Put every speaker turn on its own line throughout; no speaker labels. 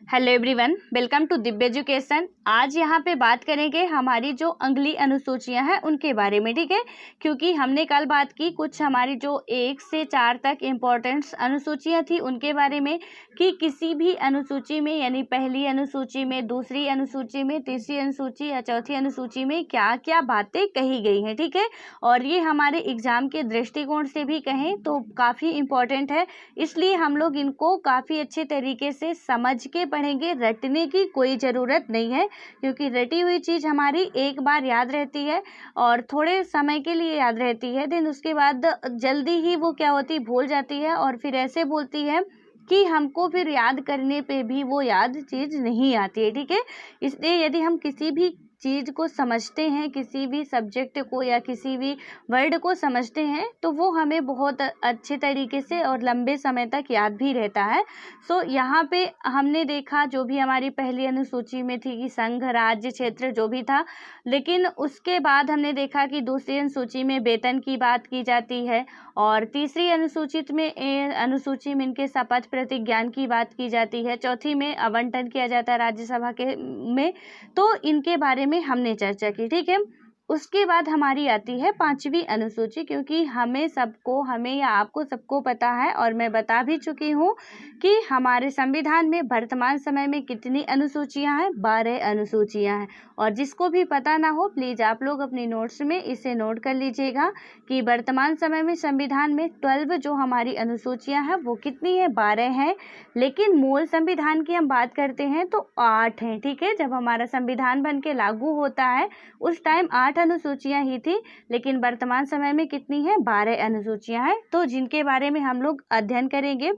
Hello everyone, welcome to Divya education. आज यहाँ पे बात करेंगे हमारी जो अगली अनुसूचियाँ हैं उनके बारे में, ठीक है। क्योंकि हमने कल बात की कुछ हमारी जो 1 से 4 तक इम्पोर्टेंट्स अनुसूचियाँ थी उनके बारे में, कि किसी भी अनुसूची में यानी पहली अनुसूची में, दूसरी अनुसूची में, तीसरी अनुसूची या चौथी अनुसूची में क्या क्या बातें कही गई हैं, ठीक है। और ये हमारे एग्जाम के दृष्टिकोण से भी कहें तो काफ़ी इम्पोर्टेंट है, इसलिए हम लोग इनको काफ़ी अच्छे तरीके से समझ के पढ़ेंगे। रटने की कोई ज़रूरत नहीं है, क्योंकि रटी हुई चीज़ हमारी एक बार याद रहती है और थोड़े समय के लिए याद रहती है, देन उसके बाद जल्दी ही वो क्या होती, भूल जाती है और फिर ऐसे बोलती है कि हमको फिर याद करने पे भी वो याद चीज़ नहीं आती है, ठीक है। इसलिए यदि हम किसी भी चीज़ को समझते हैं, किसी भी सब्जेक्ट को या किसी भी वर्ड को समझते हैं, तो वो हमें बहुत अच्छे तरीके से और लंबे समय तक याद भी रहता है। सो यहाँ पे हमने देखा जो भी हमारी पहली अनुसूची में थी कि संघ, राज्य, क्षेत्र जो भी था, लेकिन उसके बाद हमने देखा कि दूसरी अनुसूची में वेतन की बात की जाती है और तीसरी अनुसूची में इनके शपथ प्रतिज्ञान की बात की जाती है, चौथी में आवंटन किया जाता है राज्यसभा के में, तो इनके बारे में हमने चर्चा की, ठीक है। उसके बाद हमारी आती है 5वीं अनुसूची, क्योंकि हमें या आपको सबको पता है और मैं बता भी चुकी हूँ कि हमारे संविधान में वर्तमान समय में कितनी अनुसूचियाँ हैं, 12 अनुसूचियाँ हैं। और जिसको भी पता ना हो प्लीज़ आप लोग अपनी नोट्स में इसे नोट कर लीजिएगा कि वर्तमान समय में संविधान में 12 जो हमारी अनुसूचियाँ हैं वो कितनी है, 12 हैं। लेकिन मूल संविधान की हम बात करते हैं तो 8 हैं, ठीक है। जब हमारा संविधान बन के लागू होता है उस टाइम 8 अनुसूचियां ही थी, लेकिन वर्तमान समय में कितनी है, 12 अनुसूचियां हैं, तो जिनके बारे में हम लोग अध्ययन करेंगे।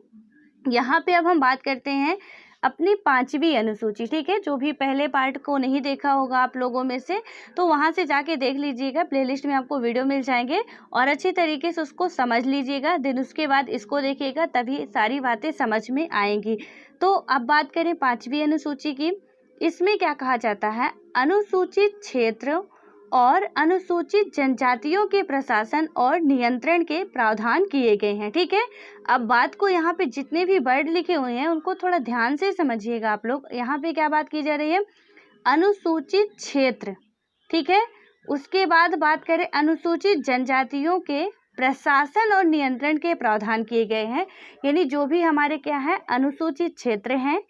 यहाँ पे अब हम बात करते हैं अपनी 5वीं अनुसूची, ठीक है। जो भी पहले पार्ट को नहीं देखा होगा आप लोगों में से, तो वहाँ से जाके देख लीजिएगा, प्लेलिस्ट में आपको वीडियो मिल जाएंगे और अच्छे तरीके से उसको समझ लीजिएगा, देन उसके बाद इसको देखिएगा, तभी सारी बातें समझ में आएंगी। तो अब बात करें 5वीं अनुसूची की। इसमें क्या कहा जाता है, अनुसूचित क्षेत्र और अनुसूचित जनजातियों के प्रशासन और नियंत्रण के प्रावधान किए गए हैं, ठीक है। अब बात को यहाँ पे जितने भी वर्ड लिखे हुए हैं उनको थोड़ा ध्यान से समझिएगा आप लोग। यहाँ पे क्या बात की जा रही है, अनुसूचित क्षेत्र, ठीक है। उसके बाद बात करें अनुसूचित जनजातियों के प्रशासन और नियंत्रण के प्रावधान किए गए हैं, यानी जो भी हमारे क्या है अनुसूचित क्षेत्र हैं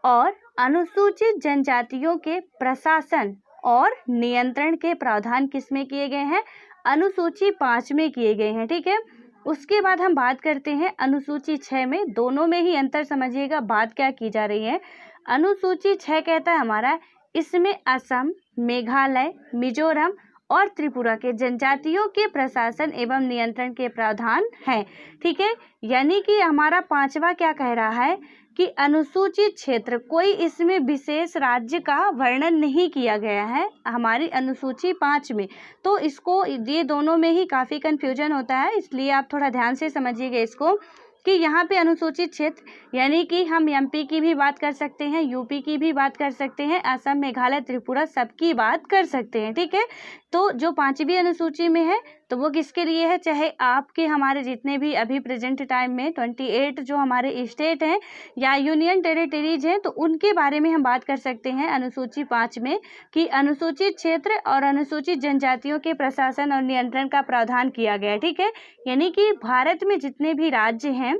और अनुसूचित जनजातियों के प्रशासन और नियंत्रण के प्रावधान किसमें किए गए हैं, अनुसूची 5 में किए गए हैं, ठीक है। उसके बाद हम बात करते हैं अनुसूची 6 में। दोनों में ही अंतर समझिएगा, बात क्या की जा रही है। अनुसूची 6 कहता है हमारा, इसमें असम, मेघालय, मिजोरम और त्रिपुरा के जनजातियों के प्रशासन एवं नियंत्रण के प्रावधान हैं, ठीक है। यानी कि हमारा 5वां क्या कह रहा है कि अनुसूचित क्षेत्र, कोई इसमें विशेष राज्य का वर्णन नहीं किया गया है हमारी अनुसूची 5 में, तो इसको ये दोनों में ही काफ़ी कन्फ्यूजन होता है, इसलिए आप थोड़ा ध्यान से समझिएगा इसको कि यहाँ पे अनुसूचित क्षेत्र यानी कि हम एमपी की भी बात कर सकते हैं, यूपी की भी बात कर सकते हैं, असम, मेघालय, त्रिपुरा सबकी बात कर सकते हैं, ठीक है। तो जो 5वीं अनुसूची में है तो वो किसके लिए है, चाहे आपके हमारे जितने भी अभी प्रेजेंट टाइम में 28 जो हमारे स्टेट हैं या यूनियन टेरिटरीज हैं, तो उनके बारे में हम बात कर सकते हैं अनुसूची 5 में, कि अनुसूचित क्षेत्र और अनुसूचित जनजातियों के प्रशासन और नियंत्रण का प्रावधान किया गया है, ठीक है। यानी कि भारत में जितने भी राज्य हैं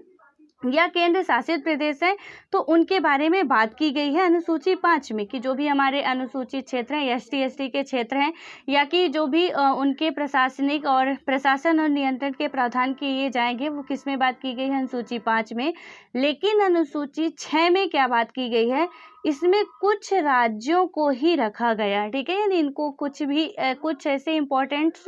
या केंद्र शासित प्रदेश हैं तो उनके बारे में बात की गई है अनुसूची 5 में, कि जो भी हमारे अनुसूचित क्षेत्र हैं, एसटी एसटी के क्षेत्र हैं, या कि जो भी उनके प्रशासनिक और प्रशासन और नियंत्रण के प्रावधान किए जाएंगे, वो किस में बात की गई है, अनुसूची 5 में। लेकिन अनुसूची 6 में क्या बात की गई है, इसमें कुछ राज्यों को ही रखा गया है, ठीक है। यानी इनको कुछ ऐसे इम्पोर्टेंट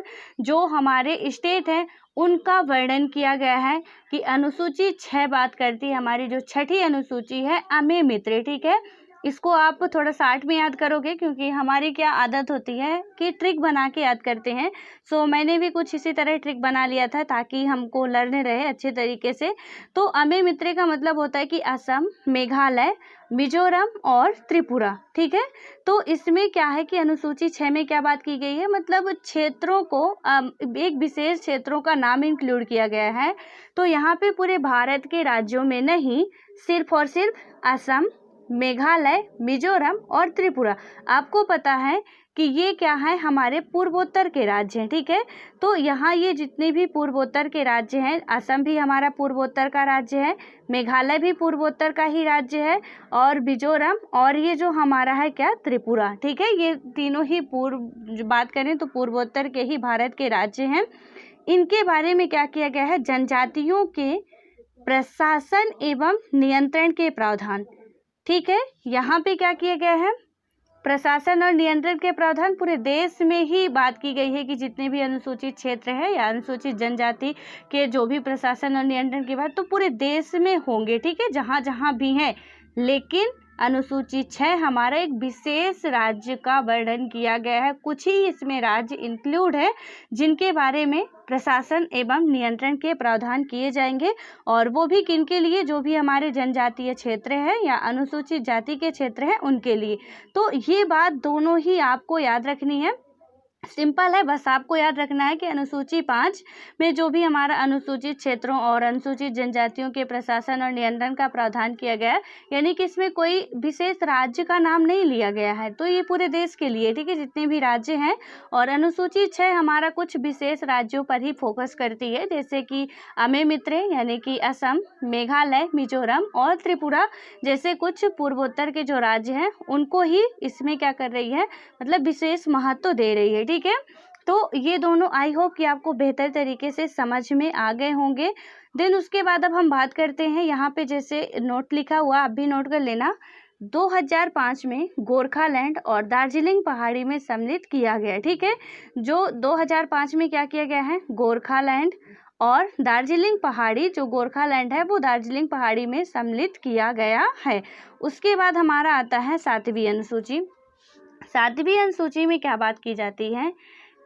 जो हमारे स्टेट हैं उनका वर्णन किया गया है, कि अनुसूची 6 बात करती है हमारी जो 6ठी अनुसूची है, अमे मित्र, ठीक है। इसको आप थोड़ा शार्ट में याद करोगे, क्योंकि हमारी क्या आदत होती है कि ट्रिक बना के याद करते हैं। सो मैंने भी कुछ इसी तरह ट्रिक बना लिया था ताकि हमको लर्न रहे अच्छे तरीके से। तो अमे मित्र का मतलब होता है कि असम, मेघालय, मिजोरम और त्रिपुरा, ठीक है। तो इसमें क्या है कि अनुसूची 6 में क्या बात की गई है, मतलब क्षेत्रों को एक विशेष क्षेत्रों का नाम इंक्लूड किया गया है। तो यहाँ पे पूरे भारत के राज्यों में नहीं, सिर्फ और सिर्फ असम, मेघालय, मिजोरम और त्रिपुरा। आपको पता है कि ये क्या है, हमारे पूर्वोत्तर के राज्य हैं, ठीक है। तो यहाँ ये जितने भी पूर्वोत्तर के राज्य हैं, असम भी हमारा पूर्वोत्तर का राज्य है, मेघालय भी पूर्वोत्तर का ही राज्य है, और मिजोरम, और ये जो हमारा है क्या, त्रिपुरा, ठीक है। ये तीनों ही जो बात करें तो पूर्वोत्तर के ही भारत के राज्य हैं। इनके बारे में क्या किया गया है, जनजातियों के प्रशासन एवं नियंत्रण के प्रावधान, ठीक है। यहाँ पे क्या किया गया है, प्रशासन और नियंत्रण के प्रावधान पूरे देश में ही बात की गई है कि जितने भी अनुसूचित क्षेत्र है या अनुसूचित जनजाति के जो भी प्रशासन और नियंत्रण की बात, तो पूरे देश में होंगे, ठीक है, जहाँ जहाँ भी हैं। लेकिन अनुसूची 6 हमारा एक विशेष राज्य का वर्णन किया गया है। कुछ ही इसमें राज्य इंक्लूड है जिनके बारे में प्रशासन एवं नियंत्रण के प्रावधान किए जाएंगे, और वो भी किनके लिए, जो भी हमारे जनजातीय क्षेत्र है या अनुसूचित जाति के क्षेत्र हैं उनके लिए। तो ये बात दोनों ही आपको याद रखनी है, सिंपल है, बस आपको याद रखना है कि अनुसूची 5 में जो भी हमारा अनुसूचित क्षेत्रों और अनुसूचित जनजातियों के प्रशासन और नियंत्रण का प्रावधान किया गया है, यानी कि इसमें कोई विशेष राज्य का नाम नहीं लिया गया है, तो ये पूरे देश के लिए, ठीक है, जितने भी राज्य हैं। और अनुसूची 6 हमारा कुछ विशेष राज्यों पर ही फोकस करती है, जैसे कि अमे मित्र यानी कि असम, मेघालय, मिजोरम और त्रिपुरा जैसे कुछ पूर्वोत्तर के जो राज्य हैं उनको ही इसमें क्या कर रही है, मतलब विशेष महत्व दे रही है, ठीक है। तो ये दोनों आई होप कि आपको बेहतर तरीके से समझ में आ गए होंगे। देन उसके बाद अब हम बात करते हैं, यहाँ पे जैसे नोट लिखा हुआ आप भी नोट कर लेना, 2005 में गोरखालैंड और दार्जिलिंग पहाड़ी में सम्मिलित किया गया, ठीक है। जो 2005 में क्या किया गया है, गोरखालैंड और दार्जिलिंग पहाड़ी, जो गोरखालैंड है वो दार्जिलिंग पहाड़ी में सम्मिलित किया गया है। उसके बाद हमारा आता है 7वीं अनुसूची। 7वीं अनुसूची में क्या बात की जाती है,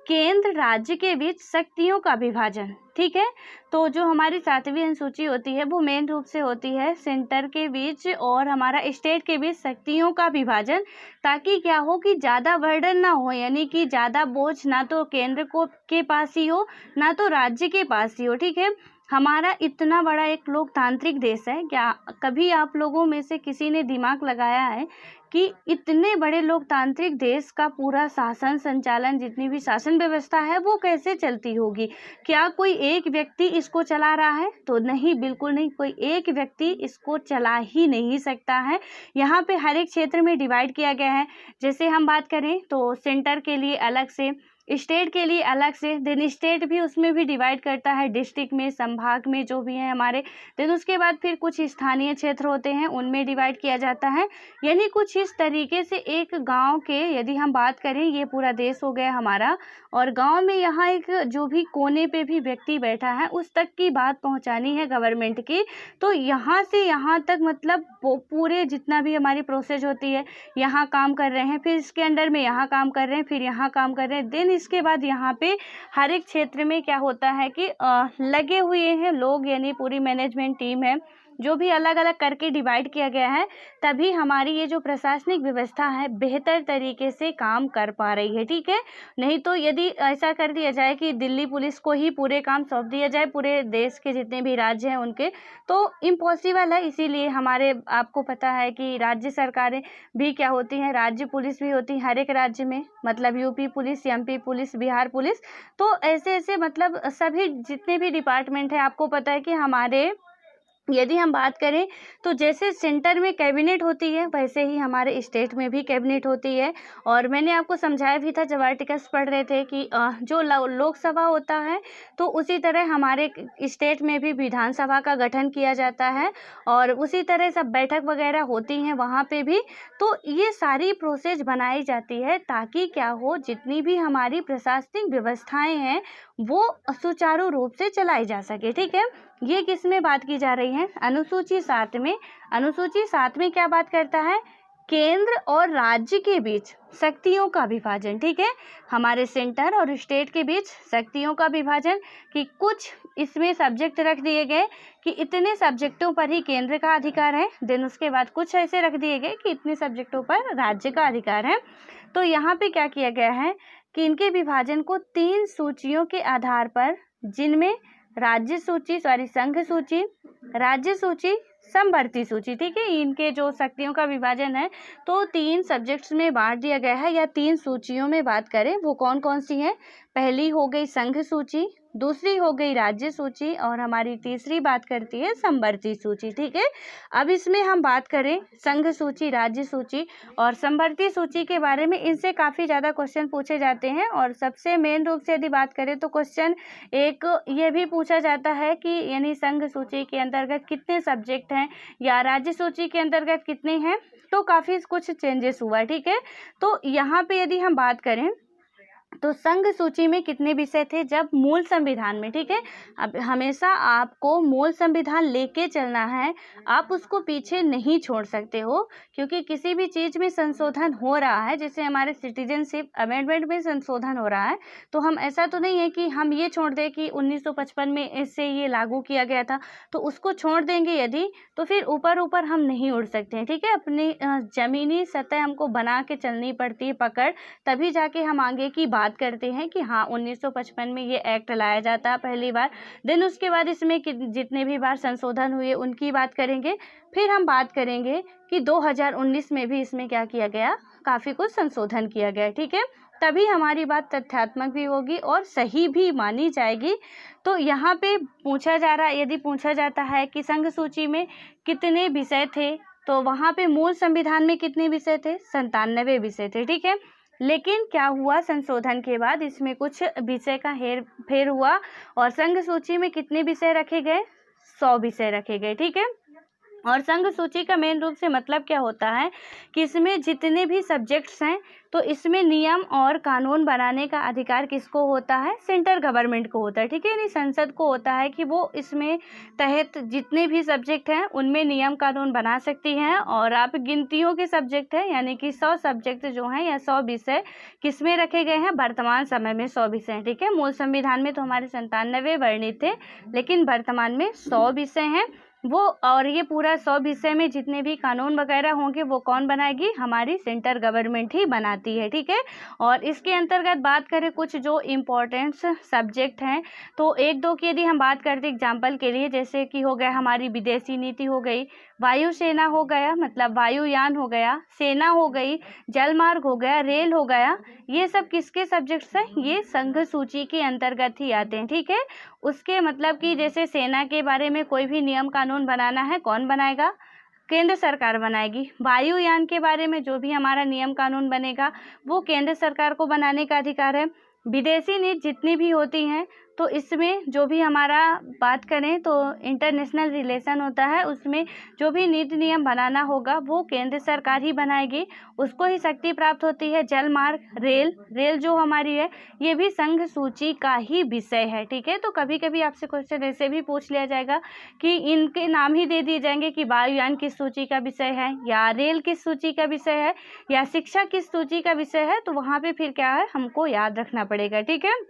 केंद्र राज्य के बीच शक्तियों का विभाजन, ठीक है। तो जो हमारी 7वीं अनुसूची होती है वो मेन रूप से होती है सेंटर के बीच और हमारा स्टेट के बीच शक्तियों का विभाजन, ताकि क्या हो कि ज़्यादा बर्डन ना हो, यानी कि ज़्यादा बोझ ना तो केंद्र को के पास ही हो ना तो राज्य के पास ही हो, ठीक है। हमारा इतना बड़ा एक लोकतांत्रिक देश है, क्या कभी आप लोगों में से किसी ने दिमाग लगाया है कि इतने बड़े लोकतांत्रिक देश का पूरा शासन संचालन, जितनी भी शासन व्यवस्था है वो कैसे चलती होगी? क्या कोई एक व्यक्ति इसको चला रहा है? तो नहीं, बिल्कुल नहीं, कोई एक व्यक्ति इसको चला ही नहीं सकता है। यहाँ पे हर एक क्षेत्र में डिवाइड किया गया है। जैसे हम बात करें तो सेंटर के लिए अलग से, स्टेट के लिए अलग से, देन स्टेट भी उसमें भी डिवाइड करता है डिस्ट्रिक्ट में, संभाग में जो भी है हमारे। देन उसके बाद फिर कुछ स्थानीय क्षेत्र होते हैं उनमें डिवाइड किया जाता है। यानी कुछ इस तरीके से एक गांव के, यदि हम बात करें, ये पूरा देश हो गया हमारा, और गांव में यहाँ एक जो भी कोने पे भी व्यक्ति बैठा है उस तक की बात पहुँचानी है गवर्नमेंट की। तो यहाँ से यहाँ तक मतलब पूरे जितना भी हमारी प्रोसेस होती है, यहाँ काम कर रहे हैं, फिर इसके अंडर में यहाँ काम कर रहे हैं, फिर यहाँ काम कर रहे हैं, देन इसके बाद यहाँ पे हर एक क्षेत्र में क्या होता है कि लगे हुए हैं लोग, यानी पूरी मैनेजमेंट टीम है, जो भी अलग अलग करके डिवाइड किया गया है, तभी हमारी ये जो प्रशासनिक व्यवस्था है बेहतर तरीके से काम कर पा रही है, ठीक है। नहीं तो यदि ऐसा कर दिया जाए कि दिल्ली पुलिस को ही पूरे काम सौंप दिया जाए पूरे देश के जितने भी राज्य हैं उनके, तो इम्पॉसिबल है। इसीलिए हमारे, आपको पता है कि राज्य सरकारें भी क्या होती हैं, राज्य पुलिस भी होती है हर एक राज्य में, मतलब UP police, MP police, Bihar police. तो ऐसे ऐसे मतलब सभी जितने भी डिपार्टमेंट हैं, आपको पता है कि हमारे, यदि हम बात करें तो जैसे सेंटर में कैबिनेट होती है वैसे ही हमारे स्टेट में भी कैबिनेट होती है। और मैंने आपको समझाया भी था जब आर्टिकल्स पढ़ रहे थे कि जो लोकसभा होता है तो उसी तरह हमारे स्टेट में भी विधानसभा का गठन किया जाता है, और उसी तरह सब बैठक वगैरह होती हैं वहाँ पे भी। तो ये सारी प्रोसेस बनाई जाती है ताकि क्या हो, जितनी भी हमारी प्रशासनिक व्यवस्थाएं हैं वो सुचारू रूप से चलाई जा सके, ठीक है। ये किस में बात की जा रही है, अनुसूची 7 में। अनुसूची 7 में क्या बात करता है, केंद्र और राज्य के बीच शक्तियों का विभाजन, ठीक है। हमारे सेंटर और स्टेट के बीच शक्तियों का विभाजन, कि कुछ इसमें सब्जेक्ट रख दिए गए कि इतने सब्जेक्टों पर ही केंद्र का अधिकार है, देन उसके बाद कुछ ऐसे रख दिए गए कि इतने सब्जेक्टों पर राज्य का अधिकार है। तो यहाँ पे क्या किया गया है कि इनके विभाजन को 3 सूचियों के आधार पर, जिनमें संघ सूची, राज्य सूची, समवर्ती सूची, ठीक है। इनके जो शक्तियों का विभाजन है तो 3 सब्जेक्ट्स में बांट दिया गया है, या 3 सूचियों में बात करें वो कौन कौन सी हैं। पहली हो गई संघ सूची, दूसरी हो गई राज्य सूची, और हमारी तीसरी बात करती है समवर्ती सूची, ठीक है। अब इसमें हम बात करें संघ सूची, राज्य सूची और समवर्ती सूची के बारे में, इनसे काफ़ी ज़्यादा क्वेश्चन पूछे जाते हैं। और सबसे मेन रूप से यदि बात करें तो क्वेश्चन एक ये भी पूछा जाता है कि यानी संघ सूची के अंतर्गत कितने सब्जेक्ट हैं या राज्य सूची के अंतर्गत कितने हैं, तो काफ़ी कुछ चेंजेस हुआ है, ठीक है। तो यहाँ पे यदि हम बात करें तो संघ सूची में कितने विषय थे जब मूल संविधान में, ठीक है। अब हमेशा आपको मूल संविधान लेके चलना है, आप उसको पीछे नहीं छोड़ सकते हो, क्योंकि किसी भी चीज़ में संशोधन हो रहा है, जैसे हमारे सिटीजनशिप अमेंडमेंट में संशोधन हो रहा है, तो हम ऐसा तो नहीं है कि हम ये छोड़ दें कि 1955 में इससे ये लागू किया गया था तो उसको छोड़ देंगे यदि, तो फिर ऊपर ऊपर हम नहीं उड़ सकते हैं, ठीक है। अपनी ज़मीनी सतह हमको बना के चलनी पड़ती है पकड़, तभी जाके हम आगे की बात करते हैं कि हाँ 1955 में ये एक्ट लाया जाता है पहली बार, देन उसके बाद इसमें जितने भी बार संशोधन हुए उनकी बात करेंगे। फिर हम बात करेंगे कि 2019 में भी इसमें क्या किया गया, काफ़ी कुछ संशोधन किया गया, ठीक है। तभी हमारी बात तथ्यात्मक भी होगी और सही भी मानी जाएगी। तो यहाँ पे पूछा जा रहा है, यदि पूछा जाता है कि संघ सूची में कितने विषय थे, तो वहाँ पे मूल संविधान में कितने विषय थे, 97 विषय थे, ठीक है। लेकिन क्या हुआ, संशोधन के बाद इसमें कुछ विषय का हेर फेर हुआ और संघ सूची में कितने विषय रखे गए, 100 विषय रखे गए, ठीक है। और संघ सूची का मेन रूप से मतलब क्या होता है कि इसमें जितने भी सब्जेक्ट्स हैं तो इसमें नियम और कानून बनाने का अधिकार किसको होता है, सेंट्रल गवर्नमेंट को होता है, ठीक है। यानी संसद को होता है कि वो इसमें तहत जितने भी सब्जेक्ट हैं उनमें नियम कानून बना सकती हैं। और आप गिनतियों के सब्जेक्ट हैं, यानी कि 100 सब्जेक्ट जो हैं या 100 विषय किस में रखे गए हैं, वर्तमान समय में 100 विषय हैं, ठीक है। मूल संविधान में तो हमारे 97 वर्णित थे, लेकिन वर्तमान में 100 विषय हैं वो। और ये पूरा 100 विषय में जितने भी कानून वगैरह होंगे वो कौन बनाएगी, हमारी सेंट्रल गवर्नमेंट ही बनाती है, ठीक है। और इसके अंतर्गत बात करें कुछ जो इम्पोर्टेंट सब्जेक्ट हैं, तो एक दो की यदि हम बात करते एग्जाम्पल के लिए, जैसे कि हो गया हमारी विदेशी नीति हो गई, वायुसेना हो गया मतलब वायुयान हो गया, सेना हो गई, जल मार्ग हो गया, रेल हो गया, ये सब किसके सब्जेक्ट्स हैं, ये संघ सूची के अंतर्गत ही आते हैं, ठीक है। उसके मतलब कि जैसे सेना के बारे में कोई भी नियम कानून बनाना है, कौन बनाएगा, केंद्र सरकार बनाएगी। वायुयान के बारे में जो भी हमारा नियम कानून बनेगा वो केंद्र सरकार को बनाने का अधिकार है। विदेशी नीति जितनी भी होती हैं तो इसमें जो भी हमारा बात करें तो इंटरनेशनल रिलेशन होता है, उसमें जो भी नीति नियम बनाना होगा वो केंद्र सरकार ही बनाएगी, उसको ही शक्ति प्राप्त होती है। जल मार्ग, रेल जो हमारी है ये भी संघ सूची का ही विषय है, ठीक है। तो कभी कभी आपसे क्वेश्चन ऐसे भी पूछ लिया जाएगा कि इनके नाम ही दे दिए जाएंगे कि वायुयान किस सूची का विषय है, या रेल किस सूची का विषय है, या शिक्षा किस सूची का विषय है, तो वहाँ पे फिर क्या है, हमको याद रखना पड़ेगा, ठीक है।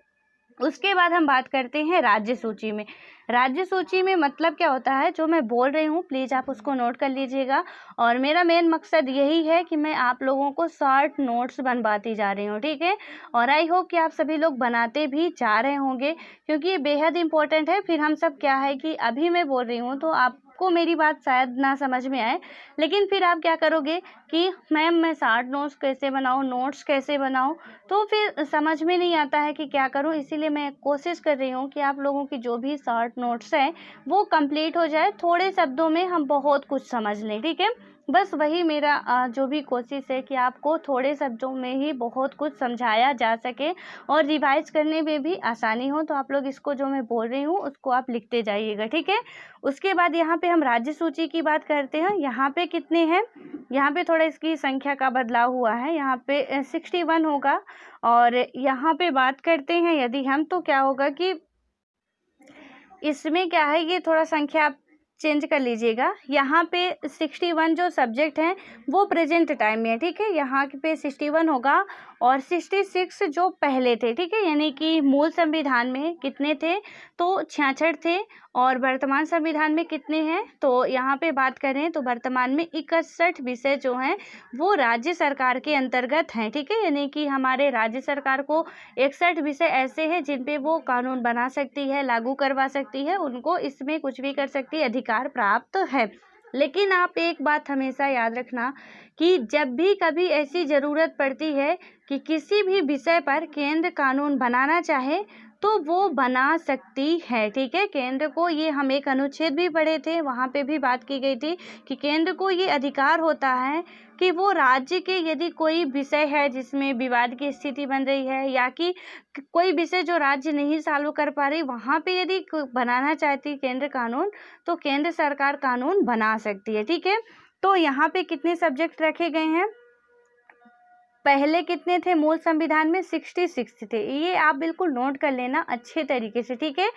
उसके बाद हम बात करते हैं राज्य सूची में। राज्य सूची में मतलब क्या होता है, जो मैं बोल रही हूँ प्लीज़ आप उसको नोट कर लीजिएगा। और मेरा मेन मकसद यही है कि मैं आप लोगों को शॉर्ट नोट्स बनवाती जा रही हूँ, ठीक है। और आई होप कि आप सभी लोग बनाते भी जा रहे होंगे, क्योंकि ये बेहद इंपॉर्टेंट है। फिर हम सब क्या है कि अभी मैं बोल रही हूँ तो आपको मेरी बात शायद ना समझ में आए, लेकिन फिर आप क्या करोगे कि मैम मैं शॉर्ट नोट्स कैसे बनाऊँ, नोट्स कैसे बनाऊँ, तो फिर समझ में नहीं आता है कि क्या करूँ। इसीलिए मैं कोशिश कर रही हूँ कि आप लोगों की जो भी शॉर्ट नोट्स हैं वो कंप्लीट हो जाए, थोड़े शब्दों में हम बहुत कुछ समझ लें, ठीक है। बस वही मेरा जो भी कोशिश है कि आपको थोड़े शब्दों में ही बहुत कुछ समझाया जा सके और रिवाइज करने में भी आसानी हो। तो आप लोग इसको जो मैं बोल रही हूँ उसको आप लिखते जाइएगा, ठीक है। उसके बाद यहाँ पे हम राज्य सूची की बात करते हैं। यहाँ पे कितने हैं, यहाँ पे थोड़ा इसकी संख्या का बदलाव हुआ है, यहाँ पे 61 होगा। और यहाँ पे बात करते हैं यदि हम, तो क्या होगा कि इसमें क्या है, ये थोड़ा संख्या आप चेंज कर लीजिएगा। यहाँ पे 61 जो सब्जेक्ट हैं वो प्रेजेंट टाइम में है, ठीक है। यहाँ पे 61 होगा और 66 जो पहले थे, ठीक है। यानी कि मूल संविधान में कितने थे, तो 66 थे। और वर्तमान संविधान में कितने हैं, तो यहाँ पे बात करें तो वर्तमान में 61 विषय जो हैं वो राज्य सरकार के अंतर्गत हैं, ठीक है। यानी कि हमारे राज्य सरकार को 61 विषय ऐसे हैं जिन पे वो कानून बना सकती है, लागू करवा सकती है, उनको इसमें कुछ भी कर सकती है, अधिकार प्राप्त है। लेकिन आप एक बात हमेशा याद रखना कि जब भी कभी ऐसी ज़रूरत पड़ती है कि किसी भी विषय पर केंद्र कानून बनाना चाहे तो वो बना सकती है, ठीक है। केंद्र को ये, हम एक अनुच्छेद भी पढ़े थे, वहाँ पे भी बात की गई थी कि केंद्र को ये अधिकार होता है कि वो राज्य के यदि कोई विषय है जिसमें विवाद की स्थिति बन रही है या कि कोई विषय जो राज्य नहीं सॉल्व कर पा रही, वहाँ पे यदि बनाना चाहती केंद्र कानून तो केंद्र सरकार कानून बना सकती है, ठीक है। तो यहाँ पे कितने सब्जेक्ट रखे गए हैं? पहले कितने थे मूल संविधान में? 66 थे। ये आप बिल्कुल नोट कर लेना अच्छे तरीके से, ठीक है।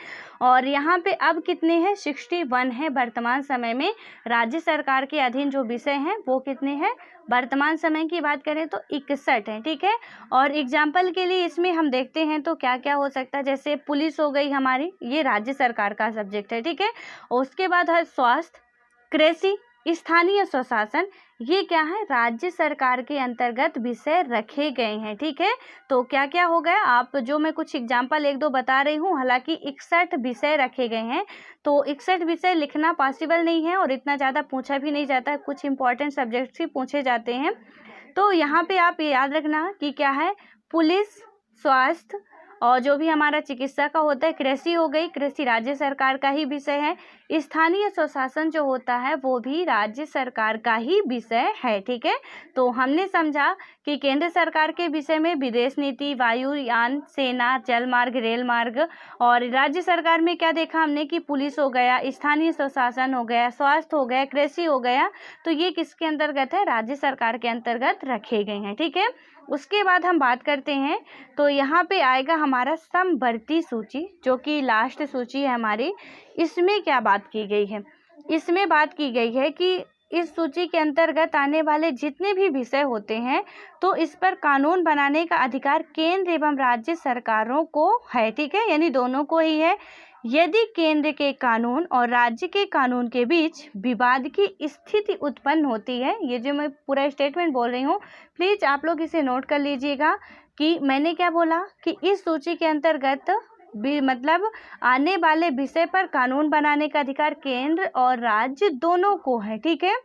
और यहाँ पे अब कितने हैं? 61 है वर्तमान समय में। राज्य सरकार के अधीन जो विषय हैं वो कितने हैं? वर्तमान समय की बात करें तो 61 है, ठीक है। और एग्जाम्पल के लिए इसमें हम देखते हैं तो क्या क्या हो सकता है, जैसे पुलिस हो गई हमारी, ये राज्य सरकार का सब्जेक्ट है, ठीक है। और उसके बाद है स्वास्थ्य, कृषि, स्थानीय स्वशासन, ये क्या है? राज्य सरकार के अंतर्गत विषय रखे गए हैं, ठीक है। तो क्या क्या हो गया, आप जो मैं कुछ एग्जाम्पल एक दो बता रही हूँ, हालांकि 61 विषय रखे गए हैं। तो 61 विषय लिखना पॉसिबल नहीं है और इतना ज़्यादा पूछा भी नहीं जाता है, कुछ इंपॉर्टेंट सब्जेक्ट्स ही पूछे जाते हैं। तो यहाँ पे आप याद रखना कि क्या है, पुलिस, स्वास्थ्य और जो भी हमारा चिकित्सा का होता है, कृषि हो गई, कृषि राज्य सरकार का ही विषय है। स्थानीय स्वशासन जो होता है वो भी राज्य सरकार का ही विषय है, ठीक है। तो हमने समझा कि केंद्र सरकार के विषय में विदेश नीति, वायुयान सेना, जल मार्ग, रेल मार्ग, और राज्य सरकार में क्या देखा हमने कि पुलिस हो गया, स्थानीय स्वशासन हो गया, स्वास्थ्य हो गया, कृषि हो गया। तो ये किसके अंतर्गत है? राज्य सरकार के अंतर्गत रखे गए हैं, ठीक है। उसके बाद हम बात करते हैं तो यहाँ पे आएगा हमारा समवर्ती सूची, जो कि लास्ट सूची है हमारी। इसमें क्या बात की गई है? इसमें बात की गई है कि इस सूची के अंतर्गत आने वाले जितने भी विषय होते हैं तो इस पर कानून बनाने का अधिकार केंद्र एवं राज्य सरकारों को है, ठीक है, यानी दोनों को ही है। यदि केंद्र के कानून और राज्य के कानून के बीच विवाद की स्थिति उत्पन्न होती है, ये जो मैं पूरा स्टेटमेंट बोल रही हूँ प्लीज़ आप लोग इसे नोट कर लीजिएगा कि मैंने क्या बोला कि इस सूची के अंतर्गत भी मतलब आने वाले विषय पर कानून बनाने का अधिकार केंद्र और राज्य दोनों को है, ठीक है।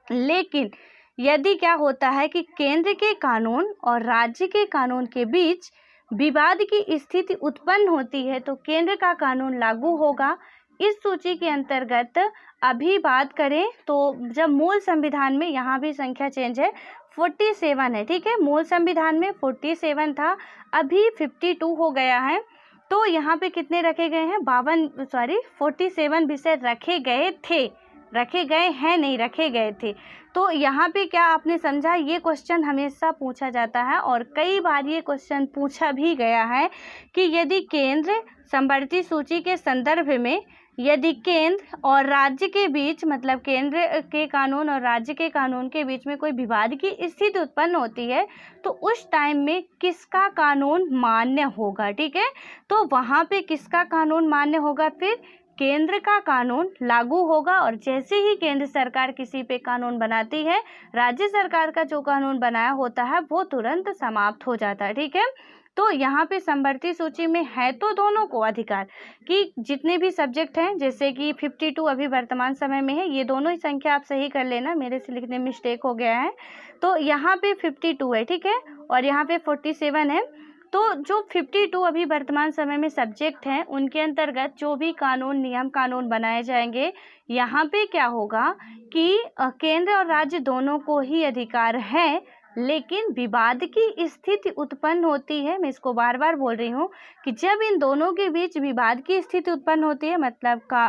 लेकिन यदि क्या होता है कि केंद्र के कानून और राज्य के कानून के बीच विवाद की स्थिति उत्पन्न होती है तो केंद्र का कानून लागू होगा। इस सूची के अंतर्गत अभी बात करें तो जब मूल संविधान में, यहाँ भी संख्या चेंज है, 47 है, ठीक है। मूल संविधान में 47 था, अभी 52 हो गया है। तो यहाँ पे कितने रखे गए हैं? 47 विषय रखे गए थे, रखे गए हैं नहीं, रखे गए थे। तो यहाँ पे क्या आपने समझा? ये क्वेश्चन हमेशा पूछा जाता है और कई बार ये क्वेश्चन पूछा भी गया है कि यदि केंद्र समवर्ती सूची के संदर्भ में यदि केंद्र और राज्य के बीच, मतलब केंद्र के कानून और राज्य के कानून के बीच में कोई विवाद की स्थिति उत्पन्न होती है तो उस टाइम में किसका कानून मान्य होगा, ठीक है। तो वहाँ पे किसका कानून मान्य होगा? फिर केंद्र का कानून लागू होगा और जैसे ही केंद्र सरकार किसी पे कानून बनाती है, राज्य सरकार का जो कानून बनाया होता है वो तुरंत समाप्त हो जाता है, ठीक है। तो यहाँ पे समवर्ती सूची में है तो दोनों को अधिकार कि जितने भी सब्जेक्ट हैं, जैसे कि 52 अभी वर्तमान समय में है, ये दोनों ही संख्या आप सही कर लेना, मेरे से लिखने में मिस्टेक हो गया है। तो यहाँ पे 52 है, ठीक है, और यहाँ पे 47 है। तो जो 52 अभी वर्तमान समय में सब्जेक्ट हैं उनके अंतर्गत जो भी कानून, नियम कानून बनाए जाएंगे, यहाँ पे क्या होगा कि केंद्र और राज्य दोनों को ही अधिकार है, लेकिन विवाद की स्थिति उत्पन्न होती है। मैं इसको बार बार बोल रही हूँ कि जब इन दोनों के बीच विवाद की स्थिति उत्पन्न होती है, मतलब का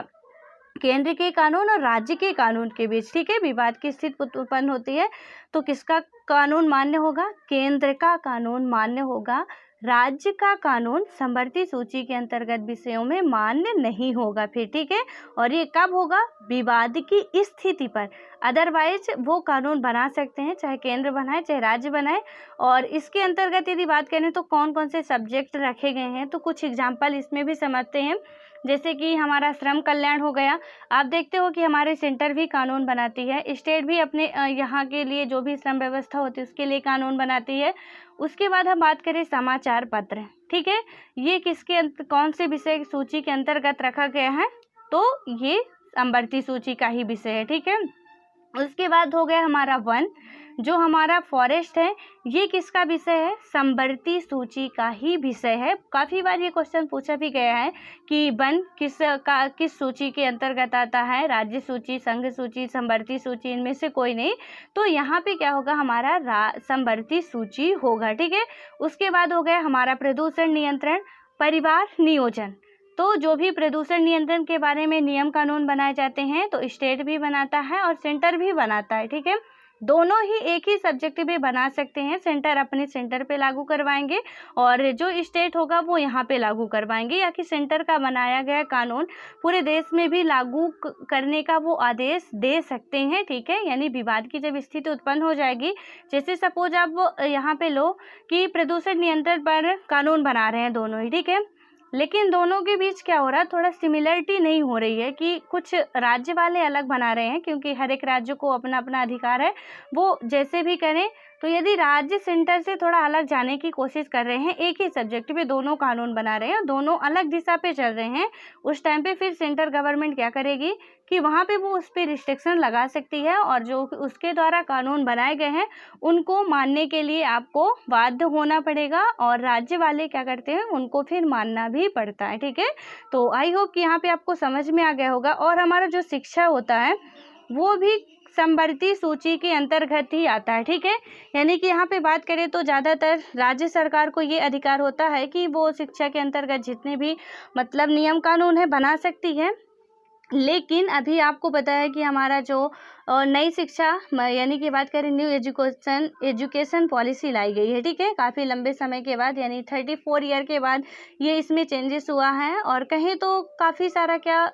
केंद्र के कानून और राज्य के कानून के बीच, ठीक है, विवाद की स्थिति उत्पन्न होती है तो किसका कानून मान्य होगा? केंद्र का कानून मान्य होगा। राज्य का कानून समवर्ती सूची के अंतर्गत विषयों में मान्य नहीं होगा फिर, ठीक है। और ये कब होगा? विवाद की स्थिति पर। अदरवाइज वो कानून बना सकते हैं, चाहे केंद्र बनाए चाहे राज्य बनाए। और इसके अंतर्गत यदि बात करें तो कौन कौन से सब्जेक्ट रखे गए हैं, तो कुछ एग्जाम्पल इसमें भी समझते हैं। जैसे कि हमारा श्रम कल्याण हो गया, आप देखते हो कि हमारे सेंटर भी कानून बनाती है, स्टेट भी अपने यहाँ के लिए जो भी श्रम व्यवस्था होती है उसके लिए कानून बनाती है। उसके बाद हम बात करें समाचार पत्र, ठीक है, ये किसके कौन से विषय सूची के अंतर्गत रखा गया है? तो ये समवर्ती सूची का ही विषय है, ठीक है। उसके बाद हो गया हमारा वन, जो हमारा फॉरेस्ट है ये किसका विषय है, समवर्ती सूची का ही विषय है। काफ़ी बार ये क्वेश्चन पूछा भी गया है कि वन किस सूची के अंतर्गत आता है, राज्य सूची, संघ सूची, समवर्ती सूची, इनमें से कोई नहीं। तो यहाँ पे क्या होगा, हमारा समवर्ती सूची होगा, ठीक है। उसके बाद हो गया हमारा प्रदूषण नियंत्रण, परिवार नियोजन। तो जो भी प्रदूषण नियंत्रण के बारे में नियम कानून बनाए जाते हैं तो स्टेट भी बनाता है और सेंटर भी बनाता है, ठीक है। दोनों ही एक ही सब्जेक्ट में बना सकते हैं, सेंटर अपने सेंटर पे लागू करवाएंगे और जो स्टेट होगा वो यहाँ पे लागू करवाएंगे, या कि सेंटर का बनाया गया कानून पूरे देश में भी लागू करने का वो आदेश दे सकते हैं, ठीक है। यानी विवाद की जब स्थिति उत्पन्न हो जाएगी, जैसे सपोज आप यहाँ पे लो कि प्रदूषण नियंत्रण पर कानून बना रहे हैं दोनों ही, ठीक है, लेकिन दोनों के बीच क्या हो रहा है, थोड़ा सिमिलरिटी नहीं हो रही है कि कुछ राज्य वाले अलग बना रहे हैं, क्योंकि हर एक राज्य को अपना अपना अधिकार है, वो जैसे भी करें। तो यदि राज्य सेंटर से थोड़ा अलग जाने की कोशिश कर रहे हैं, एक ही सब्जेक्ट पे दोनों कानून बना रहे हैं, दोनों अलग दिशा पे चल रहे हैं, उस टाइम पे फिर सेंटर गवर्नमेंट क्या करेगी कि वहाँ पे वो उस पर रिस्ट्रिक्शन लगा सकती है, और जो उसके द्वारा कानून बनाए गए हैं उनको मानने के लिए आपको बाध्य होना पड़ेगा, और राज्य वाले क्या करते हैं, उनको फिर मानना भी पड़ता है, ठीक है। तो आई होप कि यहाँ पे आपको समझ में आ गया होगा। और हमारा जो शिक्षा होता है वो भी समवर्ती सूची के अंतर्गत ही आता है, ठीक है। यानी कि यहाँ पे बात करें तो ज़्यादातर राज्य सरकार को ये अधिकार होता है कि वो शिक्षा के अंतर्गत जितने भी मतलब नियम कानून है बना सकती है। लेकिन अभी आपको पता है कि हमारा जो नई शिक्षा यानी कि बात करें न्यू एजुकेशन पॉलिसी लाई गई है, ठीक है, काफ़ी लंबे समय के बाद, यानी 34 ईयर के बाद ये इसमें चेंजेस हुआ है, और कहें तो काफ़ी सारा क्या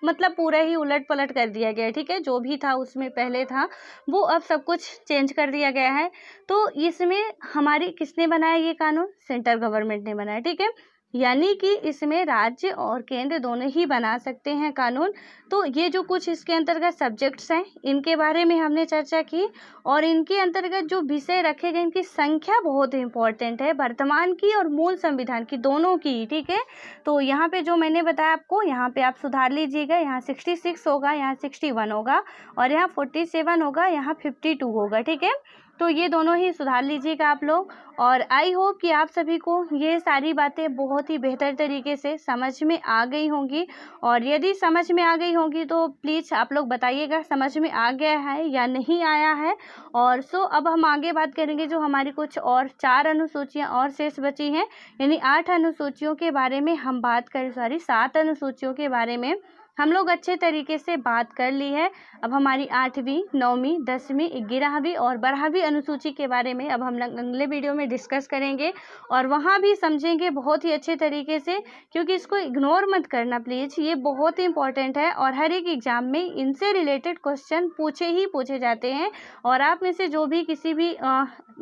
मतलब पूरा ही उलट पलट कर दिया गया है, ठीक है। जो भी था उसमें पहले था वो अब सब कुछ चेंज कर दिया गया है। तो इसमें हमारी किसने बनाया ये कानून, सेंट्रल गवर्नमेंट ने बनाया, ठीक है। यानी कि इसमें राज्य और केंद्र दोनों ही बना सकते हैं कानून। तो ये जो कुछ इसके अंतर्गत सब्जेक्ट्स हैं इनके बारे में हमने चर्चा की, और इनके अंतर्गत जो विषय रखे गए इनकी संख्या बहुत इंपॉर्टेंट है, वर्तमान की और मूल संविधान की दोनों की, ठीक है। तो यहाँ पे जो मैंने बताया आपको, यहाँ पे आप सुधार लीजिएगा, यहाँ 66 होगा, यहाँ 61 होगा, और यहाँ 47 होगा, यहाँ 52 होगा, ठीक है। तो ये दोनों ही सुधार लीजिएगा आप लोग। और आई होप कि आप सभी को ये सारी बातें बहुत ही बेहतर तरीके से समझ में आ गई होंगी, और यदि समझ में आ गई होंगी तो प्लीज़ आप लोग बताइएगा समझ में आ गया है या नहीं आया है। और अब हम आगे बात करेंगे जो हमारी कुछ और 4 अनुसूचियाँ और शेष बची हैं, यानी 8 अनुसूचियों के बारे में हम बात करें, 7 अनुसूचियों के बारे में हम लोग अच्छे तरीके से बात कर ली है। अब हमारी 8वीं, 9वीं, 10वीं, 11वीं और 12वीं अनुसूची के बारे में अब हम अगले वीडियो में डिस्कस करेंगे, और वहाँ भी समझेंगे बहुत ही अच्छे तरीके से, क्योंकि इसको इग्नोर मत करना प्लीज़, ये बहुत ही इंपॉर्टेंट है, और हर एक एग्ज़ाम में इनसे रिलेटेड क्वेश्चन पूछे जाते हैं। और आप में से जो भी किसी भी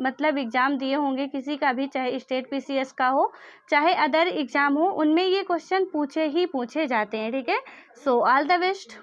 मतलब एग्ज़ाम दिए होंगे किसी का भी, चाहे स्टेट PCS का हो चाहे अदर एग्ज़ाम हो, उनमें ये क्वेश्चन पूछे जाते हैं, ठीक है। So all the best.